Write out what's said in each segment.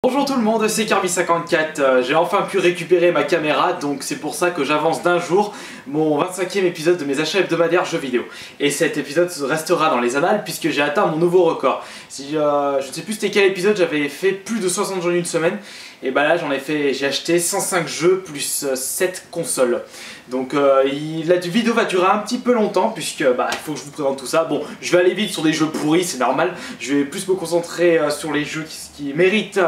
Bonjour tout le monde, c'est Kirby54, j'ai enfin pu récupérer ma caméra, donc c'est pour ça que j'avance d'un jour mon 25e épisode de mes achats hebdomadaires jeux vidéo. Et cet épisode restera dans les annales puisque j'ai atteint mon nouveau record. Si, je ne sais plus c'était quel épisode, j'avais fait plus de 60 jeux en une semaine, et bah là j'ai acheté 105 jeux plus 7 consoles. Donc la vidéo va durer un petit peu longtemps puisque il faut que je vous présente tout ça. Bon, je vais aller vite sur des jeux pourris, c'est normal. Je vais plus me concentrer sur les jeux qui méritent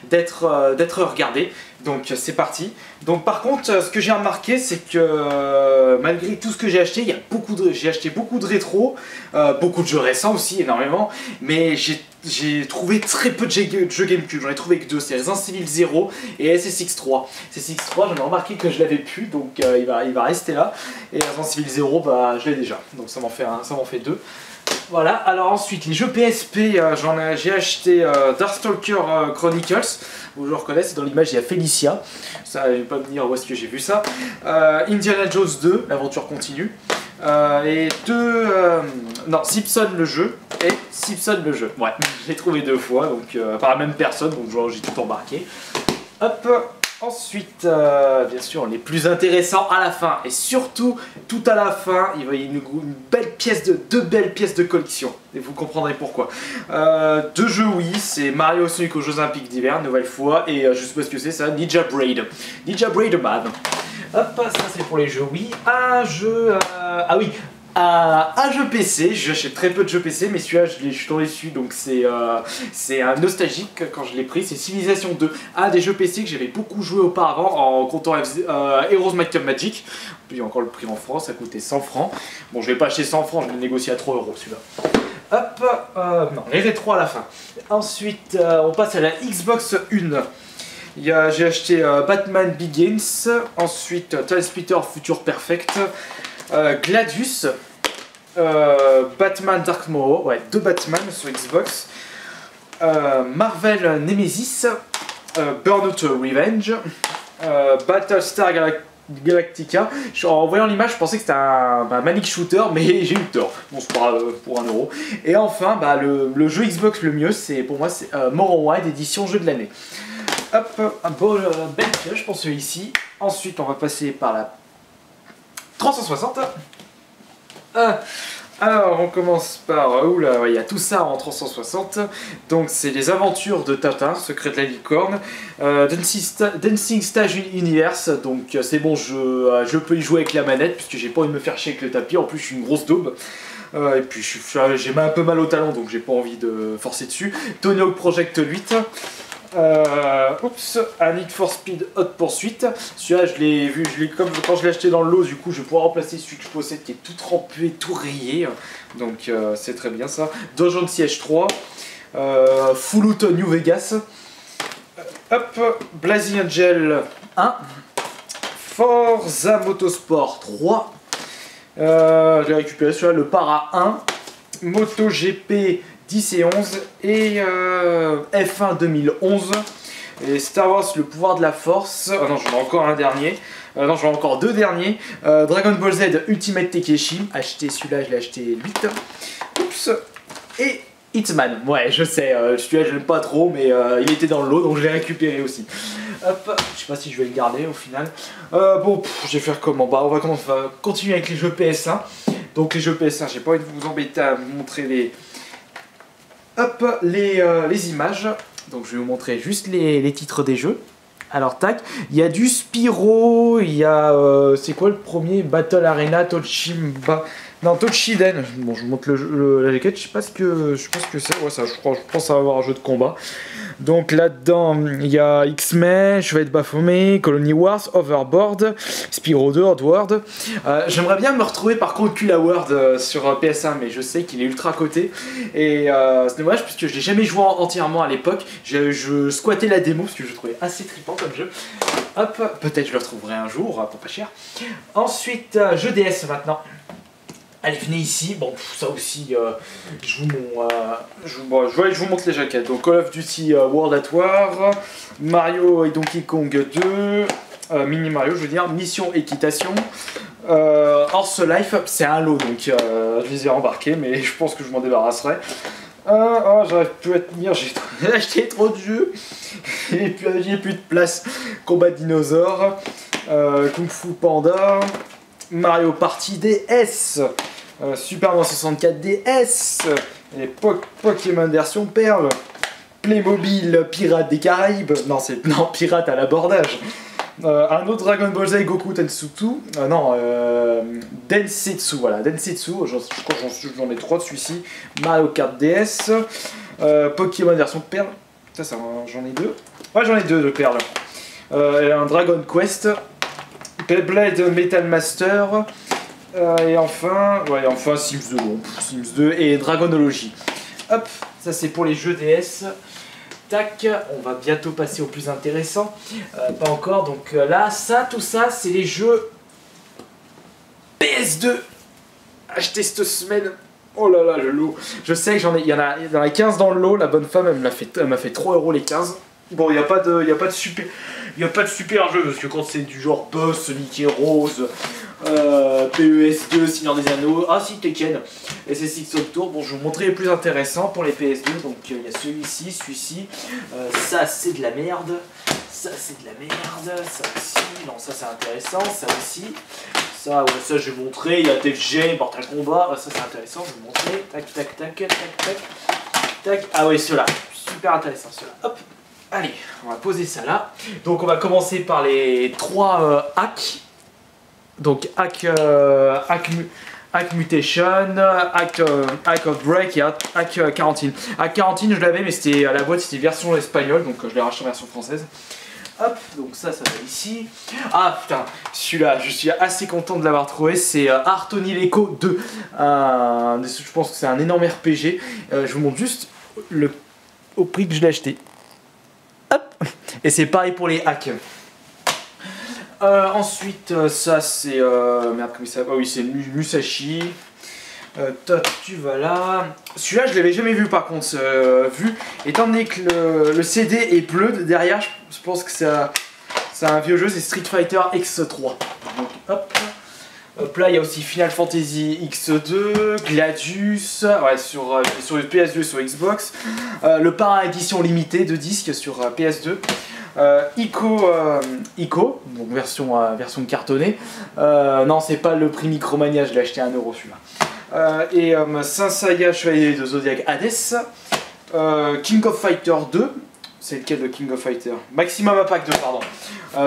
d'être regardés. Donc c'est parti. Donc par contre, ce que j'ai remarqué, c'est que malgré tout ce que j'ai acheté, j'ai acheté beaucoup de rétro, beaucoup de jeux récents aussi, énormément. Mais j'ai trouvé très peu de jeux GameCube, j'en ai trouvé que deux, c'est Resident Evil 0 et SSX3. SSX3, j'en ai remarqué que je l'avais plus, donc il va rester là. Et Resident Evil 0, je l'ai déjà, donc ça m'en fait deux. Voilà, alors ensuite les jeux PSP, j'ai acheté Darkstalker Chronicles, où je reconnais, c'est dans l'image, il y a Felicia, ça je vais pas me dire où est-ce que j'ai vu ça. Indiana Jones 2, l'aventure continue, et Simpson le jeu, et Simpson le jeu, ouais, je l'ai trouvé deux fois, donc par la même personne, donc genre j'ai tout embarqué. Hop. Ensuite, bien sûr, les plus intéressants à la fin, et surtout, tout à la fin, il y a deux belles pièces de collection, et vous comprendrez pourquoi. Deux jeux Wii, c'est Mario Sonic aux Jeux Olympiques d'hiver, nouvelle fois, et je sais pas ce que c'est ça, Ninja Braid Man. Hop, ça c'est pour les jeux Wii. Un jeu, un jeu PC, j'achète très peu de jeux PC, mais celui-là je suis tombé dessus, donc c'est un nostalgique quand je l'ai pris, c'est Civilization 2, un des jeux PC que j'avais beaucoup joué auparavant en comptant Heroes Might and Magic. Puis il y a encore le prix en France, ça coûtait 100 francs. Bon, je l'ai pas acheté 100 francs, je l'ai négocié à 3 € celui-là. Hop, non, les rétros à la fin. Ensuite, on passe à la Xbox One. J'ai acheté Batman Begins, ensuite Tales Future Perfect, Gladius, Batman Dark Morrow, ouais, deux Batman sur Xbox, Marvel Nemesis, Burnout Revenge, Battlestar Galactica. En voyant l'image, je pensais que c'était un Manic Shooter, mais j'ai eu tort. Bon, c'est pas pour 1 €. Et enfin, le jeu Xbox le mieux, pour moi, c'est Morrowind édition jeu de l'année. Hop, un beau belle pioche pour celui-ci. Ensuite, on va passer par la 360. Alors on commence par, oula, il y a tout ça en 360, donc c'est les aventures de Tintin, Secret de la licorne, Dancing Stage Universe, donc c'est bon, je peux y jouer avec la manette, puisque j'ai pas envie de me faire chier avec le tapis, en plus je suis une grosse daube, et puis j'ai un peu mal au talon, donc j'ai pas envie de forcer dessus. Tony Hawk Project 8, un Need for Speed Hot Pursuit. Celui-là, je l'ai vu, comme quand je l'ai acheté dans le lot, du coup, je vais pouvoir remplacer celui que je possède qui est tout trempé, tout rayé. Donc, c'est très bien ça. Dungeon Siege 3, Full Auto New Vegas, Blazing Angel 1, Forza Motorsport 3. J'ai récupéré celui-là, le Para 1, MotoGP 10 et 11 et F1 2011 et Star Wars le pouvoir de la force. Oh non, j'en ai encore un dernier. Non, j'en ai encore deux derniers. Dragon Ball Z Ultimate Takeshi. Acheté celui-là, je l'ai acheté 8. Oups. Et Hitman. Ouais, je sais, celui-là je l'aime pas trop, mais il était dans le lot donc je l'ai récupéré aussi. Hop, je sais pas si je vais le garder au final. Bon, je vais faire comment? On va continuer avec les jeux PS1. Donc les jeux PS1, j'ai pas envie de vous embêter à vous montrer les images. Donc je vais vous montrer juste les titres des jeux. Alors tac, il y a du Spyro, il y a c'est quoi le premier? Battle Arena, Toshiden. Bon, je vous montre la jaquette, je pense que c'est, ouais, ça, je pense que ça va avoir un jeu de combat. Donc là-dedans, il y a X-Men, Chevalier de Baphomet, Colony Wars, Overboard, Spyro 2, Oddworld. J'aimerais bien me retrouver par contre Kula World sur PS1, mais je sais qu'il est ultra coté. Et c'est dommage puisque je l'ai jamais joué entièrement à l'époque. Je squattais la démo parce que je le trouvais assez trippant comme jeu. Hop, peut-être je le retrouverai un jour, pour pas cher. Ensuite, jeu DS maintenant. Allez, venez ici. Bon, ça aussi, je vous montre les jaquettes. Donc, Call of Duty World at War, Mario et Donkey Kong 2, Mini Mario, je veux dire, Mission Équitation, Horse Life, c'est un lot, donc je les ai embarqués, mais je pense que je m'en débarrasserai. Oh, j'arrive plus à tenir, j'ai acheté trop de jeux. J'ai plus de place. Combat dinosaure, Kung Fu Panda, Mario Party DS, Super Mario 64 DS, et Pokémon version Perle, Playmobil Pirates des Caraïbes, non, Pirates à l'abordage. Un autre Dragon Ball Z Goku Tensutsu, Densetsu, voilà, Densetsu, j'en ai 3 de celui-ci, Mario Kart DS, Pokémon version Perle, ça j'en ai 2, ouais j'en ai 2 de Perle, un Dragon Quest, Beyblade Metal Master, et enfin Sims 2, Sims 2 et Dragonology. Hop, ça c'est pour les jeux DS. Tac, on va bientôt passer au plus intéressant. Pas encore, donc là, tout ça, c'est les jeux PS2 achetés cette semaine. Oh là là, le lot. Je sais que il y en a 15 dans le lot. La bonne femme, elle m'a fait 3 € les 15. Bon, il n'y a pas de super jeu, parce que quand c'est du genre Boss, Sonic et Rose, PES2, Seigneur des Anneaux, ah si, Tekken, SSX Tour, bon je vais vous montrer les plus intéressants pour les PS2, donc il y a celui-ci, ça c'est de la merde, ça c'est de la merde, ça aussi, non ça c'est intéressant, ça aussi, ça je vais vous montrer, il y a TFG, Mortal Kombat, ça c'est intéressant, je vais vous montrer, tac, ah oui ceux-là, super intéressant ceux-là, hop. Allez, on va poser ça là. Donc on va commencer par les 3 hacks. Donc hack Mutation, hack of Break et hack Quarantine. Hack Quarantine je l'avais mais c'était la boîte c'était version espagnole donc je l'ai racheté en version française. Hop, donc ça va ici. Ah putain, celui-là, je suis assez content de l'avoir trouvé, c'est Art Onileco 2. Je pense que c'est un énorme RPG. Je vous montre juste au prix que je l'ai acheté. Hop. Et c'est pareil pour les hacks. Ensuite, ça c'est... merde, comment ça va? Ah oui, c'est Musashi. Tu vas là. Celui-là, je l'avais jamais vu par contre. Étant donné que le CD est bleu derrière, je pense que c'est un vieux jeu, c'est Street Fighter X3. Donc, hop là, il y a aussi Final Fantasy X2, Gladius, ouais, sur PS2 sur Xbox, le Parrain édition limitée de disques sur PS2, Ico, donc version cartonnée, non c'est pas le prix Micromania, je l'ai acheté à 1 € celui-là, et Saint Seiya Chevalier de Zodiac Hades, King of Fighter 2, c'est lequel de King of Fighter? Maximum Impact 2, pardon.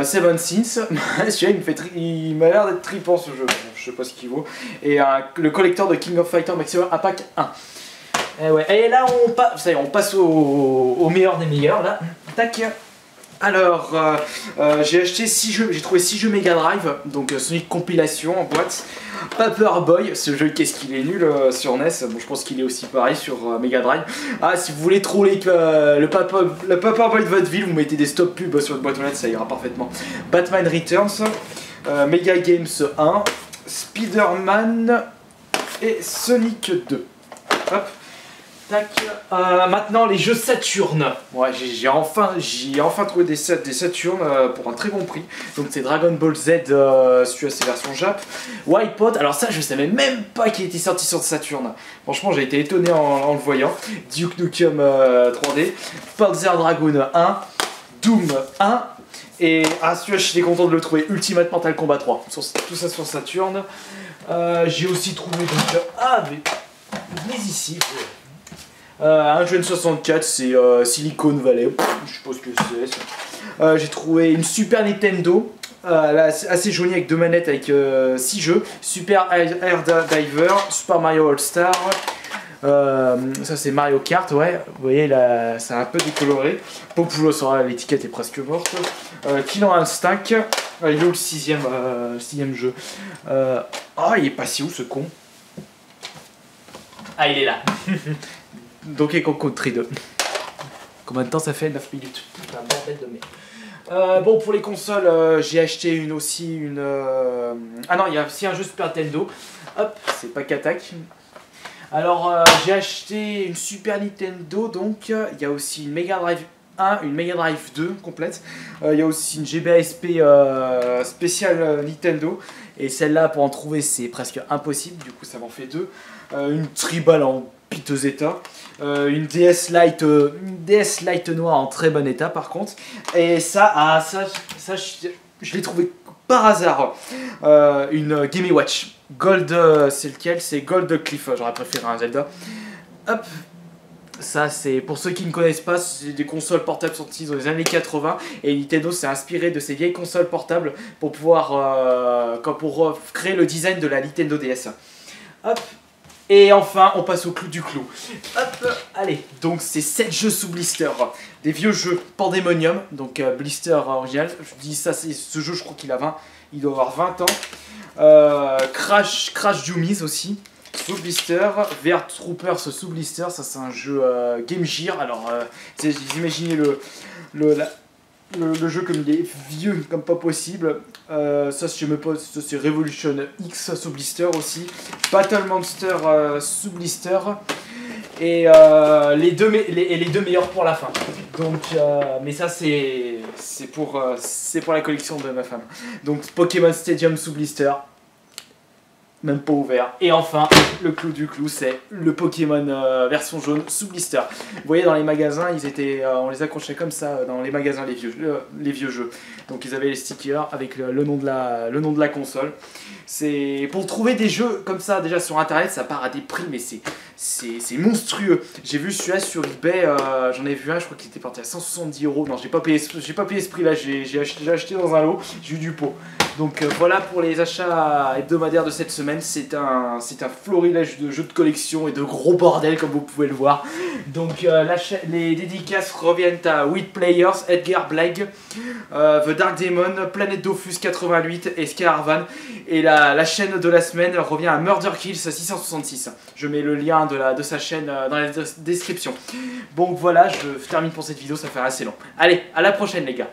Seven Sins. Celui-là, il m'a l'air d'être trippant ce jeu. Bon, je sais pas ce qu'il vaut. Et le collector de King of Fighter Maximum Impact 1. Et, ouais. Et là, on passe au meilleur des meilleurs. Là. Tac. Alors, j'ai acheté 6 jeux, j'ai trouvé 6 jeux Mega Drive, donc Sonic Compilation en boîte. Paperboy, ce jeu qu'est-ce qu'il est nul sur NES, bon je pense qu'il est aussi pareil sur Mega Drive. Ah, si vous voulez troller le Paperboy de votre ville, vous mettez des stop pubs sur votre boîte aux lettres, ça ira parfaitement. Batman Returns, Mega Games 1, Spider-Man et Sonic 2. Hop. Tac. Maintenant les jeux Saturn. Ouais, j'ai enfin trouvé des Saturn pour un très bon prix. Donc c'est Dragon Ball Z, celui-là c'est version Jap. Wipeout, alors ça je savais même pas qu'il était sorti sur Saturn. Franchement j'ai été étonné en le voyant. Duke Nukem 3D, Panzer Dragoon 1, Doom 1. Et celui-là j'étais content de le trouver, Ultimate Mortal Kombat 3. Tout ça sur Saturn. J'ai aussi trouvé donc... mais ici... un jeu N64, c'est Silicon Valley, je sais pas ce que c'est. J'ai trouvé une Super Nintendo, assez jolie avec 2 manettes avec 6 jeux. Super Air Diver, Super Mario All Star, ça c'est Mario Kart, ouais, vous voyez là, c'est un peu décoloré. Populo, l'étiquette est presque morte. Killer Instinct, il est où le 6ème jeu? Il est passé où ce con? Ah, il est là. Donkey Kong Country 2. Combien de temps ça fait? 9 minutes. Putain, bordel de merde. Bon, pour les consoles, j'ai acheté une. Ah non, il y a aussi un jeu Super Nintendo. Hop, c'est pas qu'attaque. Alors, j'ai acheté une Super Nintendo, donc il y a aussi une Mega Drive 1, une Mega Drive 2 complète. Il y a aussi une GBASP spéciale Nintendo. Et celle-là, pour en trouver, c'est presque impossible. Du coup, ça m'en fait 2. Une Tribal en piteux état. Une DS Lite noire en très bon état par contre. Et ça je l'ai trouvé par hasard. Une Game & Watch Gold, c'est lequel? C'est Gold Cliff, j'aurais préféré un Zelda. Hop. Ça, c'est pour ceux qui ne connaissent pas, c'est des consoles portables sorties dans les années 80 et Nintendo s'est inspiré de ces vieilles consoles portables pour pouvoir créer le design de la Nintendo DS. Hop. Et enfin, on passe au clou du clou. Hop, allez, donc c'est 7 jeux sous blister. Des vieux jeux Pandemonium, donc blister original. Je dis ça, c'est ce jeu, je crois il doit avoir 20 ans. Crash Zoomies aussi, sous blister. VR Troopers sous blister, ça c'est un jeu Game Gear. Alors, vous imaginez le jeu comme il est vieux comme pas possible. Ça c'est Revolution X sous blister aussi. Battle Monster sous blister. Et les deux meilleurs pour la fin. Donc, mais ça c'est pour la collection de ma femme. Donc Pokémon Stadium sous blister. Même pas ouvert. Et enfin, le clou du clou, c'est le Pokémon version jaune sous blister. Vous voyez, dans les magasins, on les accrochait comme ça dans les magasins, les vieux jeux. Donc ils avaient les stickers avec le nom de la console. C'est pour trouver des jeux comme ça déjà sur internet, ça part à des prix, mais c'est monstrueux. J'ai vu celui-là sur eBay, j'en ai vu un, je crois qu'il était parti à 170 €. Non, j'ai pas payé ce prix là, j'ai acheté dans un lot, j'ai eu du pot. Donc voilà pour les achats hebdomadaires de cette semaine. C'est un florilège de jeux de collection et de gros bordel comme vous pouvez le voir. Donc les dédicaces reviennent à 8 Players, Edgar Blag, The Dark Demon, Planet Dofus 88 et Skyarvan. Et la chaîne de la semaine revient à Murder Kills 666. Je mets le lien de sa chaîne dans la description. Bon voilà, je termine pour cette vidéo, ça fait assez long. Allez, à la prochaine les gars.